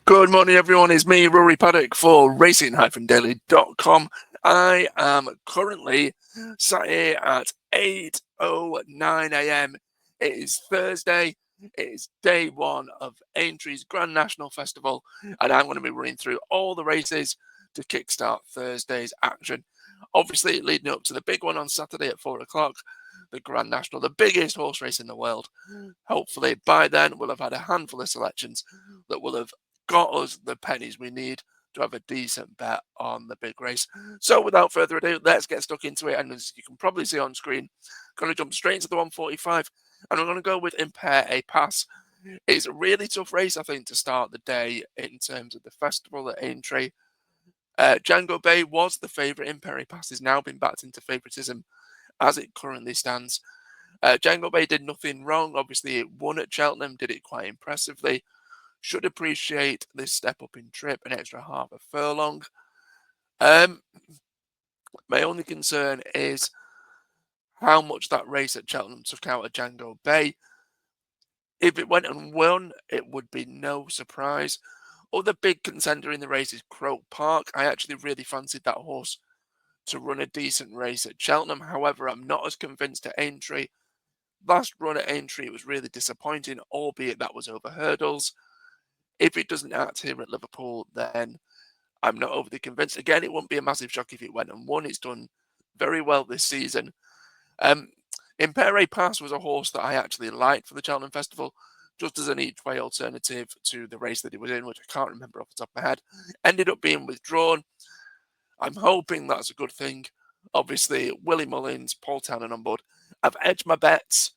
Good morning, everyone. It's me, Rory Paddock, for racing-daily.com. I am currently sat here at 8:09 a.m. It is Thursday. It is day one of Aintree's Grand National Festival, and I'm going to be running through all the races to kickstart Thursday's action. Obviously, leading up to the big one on Saturday at 4 o'clock, the Grand National, the biggest horse race in the world. Hopefully, by then, we'll have had a handful of selections that will have got us the pennies we need to have a decent bet on the big race. So without further ado, let's get stuck into it. And as you can probably see on screen, I'm going to jump straight into the 145, and I'm going to go with Impair a Pass. It's a really tough race, I think, to start the day in terms of the festival at Aintree. Django Bay was the favourite. Impair a Pass has now been backed into favouritism as it currently stands. Django Bay did nothing wrong. Obviously, it won at Cheltenham, did it quite impressively. Should appreciate this step up in trip, an extra half a furlong. My only concern is how much that race at Cheltenham took out of Django Bay. If it went and won, it would be no surprise. Other big contender in the race is Croke Park. I actually really fancied that horse to run a decent race at Cheltenham. However, I'm not as convinced at Aintree. Last run at Aintree was really disappointing, albeit that was over hurdles. If it doesn't act here at Liverpool, then I'm not overly convinced. Again, it wouldn't be a massive shock if it went and won. It's done very well this season. Impere Pass was a horse that I actually liked for the Cheltenham Festival, just as an each-way alternative to the race that he was in, which I can't remember off the top of my head. Ended up being withdrawn. I'm hoping that's a good thing. Obviously, Willie Mullins, Paul Townend on board. I've edged my bets,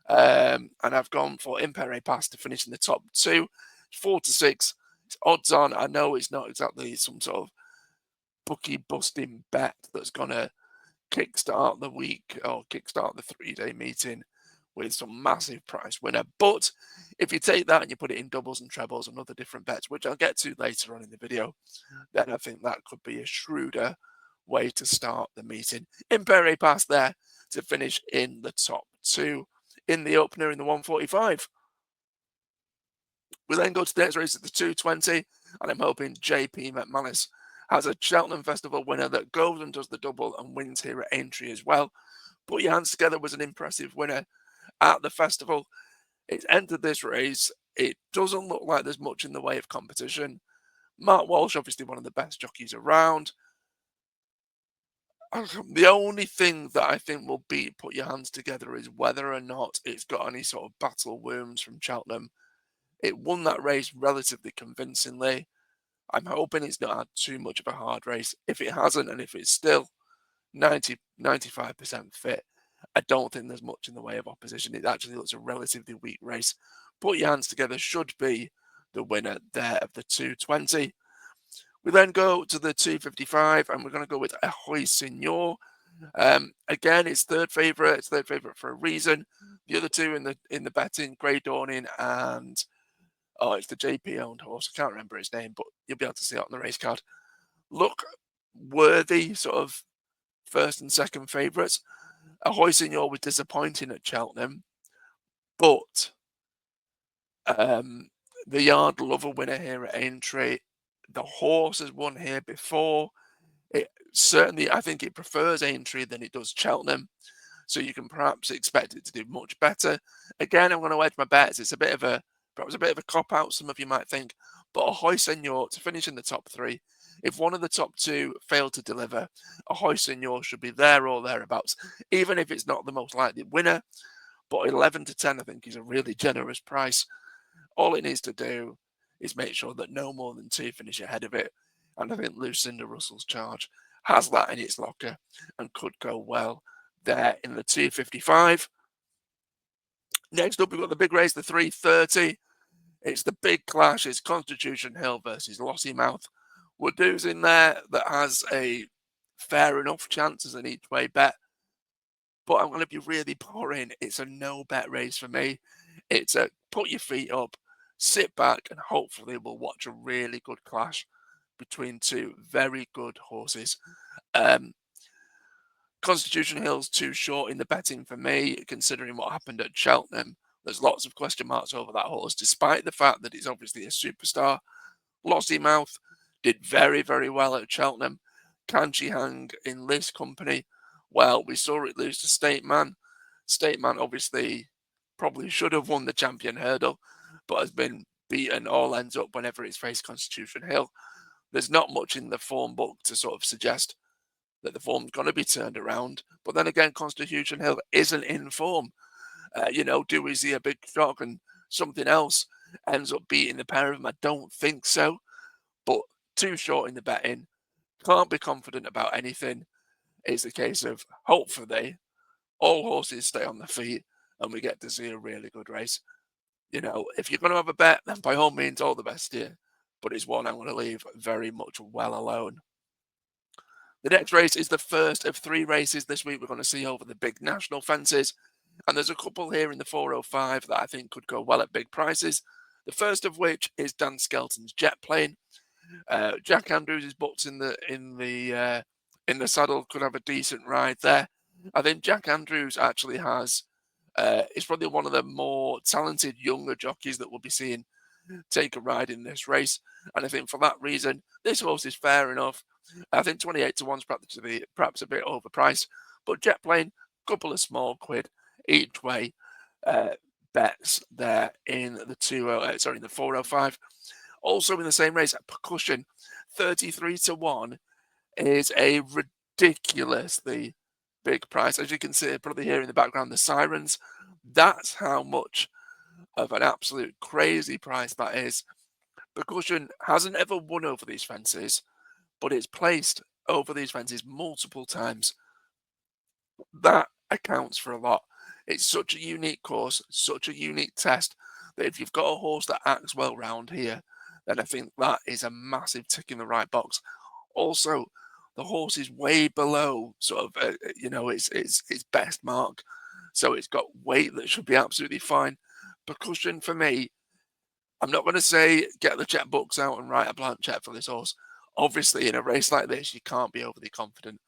and I've gone for Impere Pass to finish in the top two. 4-6. It's odds on. I know it's not exactly some sort of bookie busting bet that's gonna kickstart the week or kickstart the 3-day meeting with some massive price winner. But if you take that and you put it in doubles and trebles and other different bets, which I'll get to later on in the video, then I think that could be a shrewder way to start the meeting. Impere Pass there to finish in the top two in the opener in the 145. We then go to the next race at the 220, and I'm hoping JP McManus has a Cheltenham Festival winner that goes and does the double and wins here at Aintree as well. Put Your Hands Together was an impressive winner at the festival. It's entered this race. It doesn't look like there's much in the way of competition. Mark Walsh, obviously one of the best jockeys around. The only thing that I think will beat Put Your Hands Together is whether or not it's got any sort of battle wounds from Cheltenham. It won that race relatively convincingly. I'm hoping it's not had too much of a hard race. If it hasn't, and if it's still 95% fit, I don't think there's much in the way of opposition. It actually looks a relatively weak race. Put Your Hands Together should be the winner there of the 220. We then go to the 255, and we're going to go with Ahoy Signor. Again, it's third favourite. It's third favourite for a reason. The other two in the betting, Grey Dawning and it's the JP owned horse. I can't remember his name, but you'll be able to see it on the race card. Look worthy, sort of first and second favourites. Ahoy Signor was disappointing at Cheltenham, but the Yard love a winner here at Aintree. The horse has won here before. It certainly, I think it prefers Aintree than it does Cheltenham, so you can perhaps expect it to do much better. Again, I'm going to edge my bets. It's perhaps a bit of a cop out, some of you might think, but Ahoy Senor to finish in the top three. If one of the top two fail to deliver, Ahoy Senor should be there or thereabouts, even if it's not the most likely winner. But 11 to 10, I think, is a really generous price. All it needs to do is make sure that no more than two finish ahead of it. And I think Lucinda Russell's Charge has that in its locker and could go well there in the 255. Next up, we've got the big race, the 330. It's the big clash. It's Constitution Hill versus Lossiemouth. Woodoo's in there that has a fair enough chance as an each-way bet. But I'm going to be really boring. It's a no-bet race for me. It's a put your feet up, sit back, and hopefully we'll watch a really good clash between two very good horses. Constitution Hill's too short in the betting for me, considering what happened at Cheltenham. There's lots of question marks over that horse, despite the fact that it's obviously a superstar. Lossymouth did very, very well at Cheltenham. Can she hang in this company? Well, we saw it lose to State Man. State Man obviously probably should have won the champion hurdle, but has been beaten all ends up whenever it's faced Constitution Hill. There's not much in the form book to sort of suggest that the form's going to be turned around. But then again, Constitution Hill isn't in form. Do we see a big shock and something else ends up beating the pair of them? I don't think so. But too short in the betting. Can't be confident about anything. It's a case of hopefully all horses stay on their feet and we get to see a really good race. If you're going to have a bet, then by all means, all the best here. But it's one I'm going to leave very much well alone. The next race is the first of 3 races this week we're going to see over the big national fences. And there's a couple here in the 405 that I think could go well at big prices. The first of which is Dan Skelton's Jet Plane. Jack Andrews is booked in the saddle, could have a decent ride there. I think Jack Andrews actually is probably one of the more talented younger jockeys that we'll be seeing take a ride in this race. And I think for that reason, this horse is fair enough. I think 28 to 1 is perhaps a bit overpriced, but Jet Plane, couple of small quid each way uh, bets there in the 405. Also in the same race, Percussion, 33 to 1 is a ridiculously big price. As you can see, probably here in the background, the sirens. That's how much of an absolute crazy price that is. Percussion hasn't ever won over these fences, but it's placed over these fences multiple times. That accounts for a lot. It's such a unique course, such a unique test, that if you've got a horse that acts well round here, then I think that is a massive tick in the right box. Also, the horse is way below sort of its best mark, so it's got weight that should be absolutely fine. Percussion for me, I'm not going to say get the checkbooks out and write a blank check for this horse. Obviously, in a race like this, you can't be overly confident.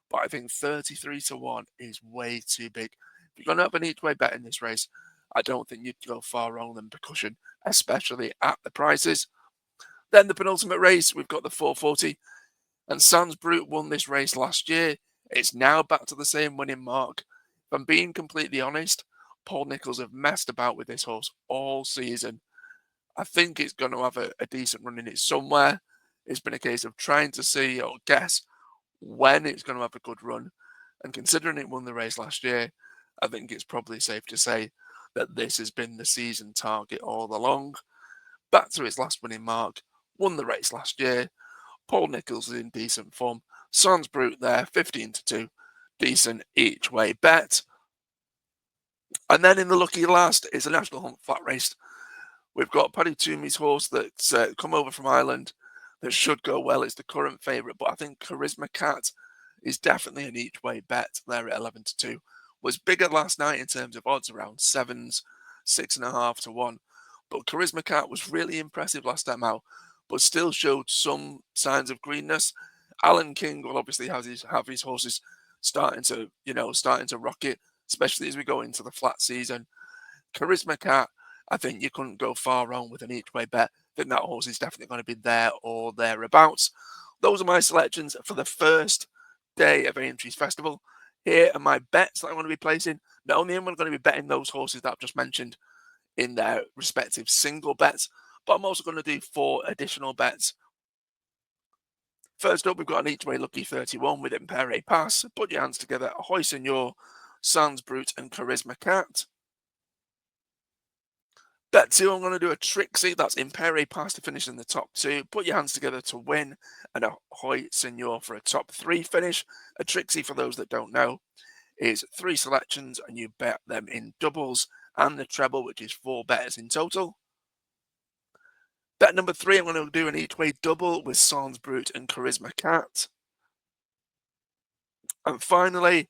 But I think 33 to 1 is way too big. If you're going to have an each way bet in this race, I don't think you'd go far wrong than Percussion, especially at the prices. Then the penultimate race, we've got the 440. And Sans Brute won this race last year. It's now back to the same winning mark. If I'm being completely honest, Paul Nicholls have messed about with this horse all season. I think it's going to have a decent run in it somewhere. It's been a case of trying to see or guess when it's going to have a good run. And considering it won the race last year, I think it's probably safe to say that this has been the season target all along. Back to its last winning mark, won the race last year. Paul Nicholls is in decent form. Sans Brute there, 15 to 2. Decent each way bet. And then in the lucky last is a National Hunt flat race. We've got Paddy Toomey's horse that's come over from Ireland that should go well. It's the current favourite, but I think Charisma Cat is definitely an each way bet there at 11 to 2. Was bigger last night in terms of odds, around 7s, 6.5 to 1. But Charisma Cat was really impressive last time out, but still showed some signs of greenness. Alan King will obviously have his horses starting to rocket, especially as we go into the flat season. Charisma Cat, I think you couldn't go far wrong with an each way bet. I think that horse is definitely going to be there or thereabouts. Those are my selections for the first day of Aintree's Festival. Here are my bets that I'm going to be placing. Not only am I going to be betting those horses that I've just mentioned in their respective single bets, but I'm also going to do 4 additional bets. First up, we've got an each way lucky 31 with Impere Pass. Put your hands together. Ahoy Senor, Sans Brute, and Charisma Cat. Bet 2, I'm going to do a Trixie. That's Impere Pass to finish in the top 2. Put your hands together to win. And Ahoy Senor for a top 3 finish. A Trixie, for those that don't know, is 3 selections and you bet them in doubles and the treble, which is 4 betters in total. Bet number 3, I'm going to do an each way double with Sans Brute and Charisma Cat. And finally,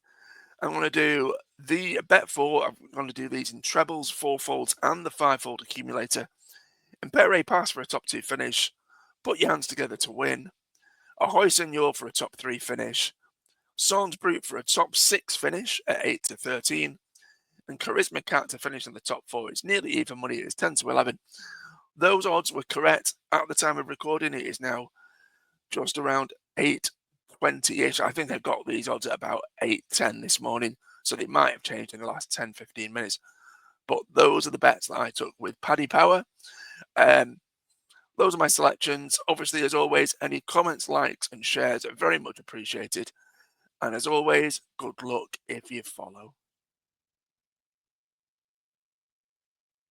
I'm going to do the bet 4. I'm going to do these in trebles, 4-folds, and the 5-fold accumulator. Impere Pass for a top 2 finish. Put your hands together to win. Ahoy Senor for a top 3 finish. Sans Brute for a top 6 finish at 8 to 13. And Charisma Cat to finish in the top 4. It's nearly even money. It's 10 to 11. Those odds were correct at the time of recording. It is now just around 8:20-ish. I think I got these odds at about 8:10 this morning, so they might have changed in the last 10, 15 minutes. But those are the bets that I took with Paddy Power. Those are my selections. Obviously, as always, any comments, likes, and shares are very much appreciated. And as always, good luck if you follow.